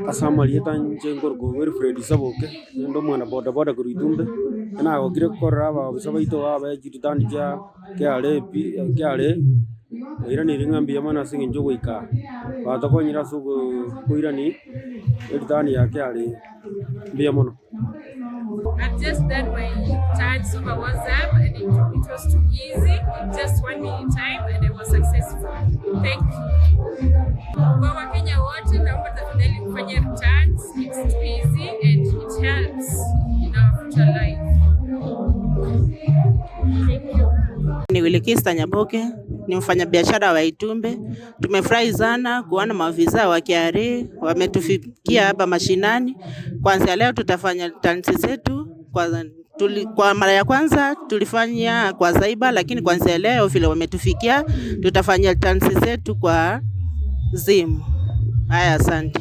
Asama lieta nje ngorgo Wilfred Saboke ndo mwana boda boda kuri Itumbe na ogire korra aba bisaba ito aba jitani kya ira ni ringambi yamana singi njogo ika batokonyira sugo kuirani edani ya kyale mbia mono. I've just done my charge over WhatsApp and it was too easy, just 1 minute time and I was successful. Thank you. Kwa Wakenya wote naomba tafadhali kufanya returns. It's too easy and it helps in our future life. Thank you. Ni Wilkista Nyaboke, ni mfanyabiashara wa Itumbe. Tumefurahi sana kuona maafisa wa KRA wametufikia hapa mashinani. Kwanza leo tutafanya returns zetu kwa mara ya kwanza tulifanya kwa Zaiba, lakini kwanza leo vile wametufikia tutafanya returns zetu kwa Zim. Haya, asante.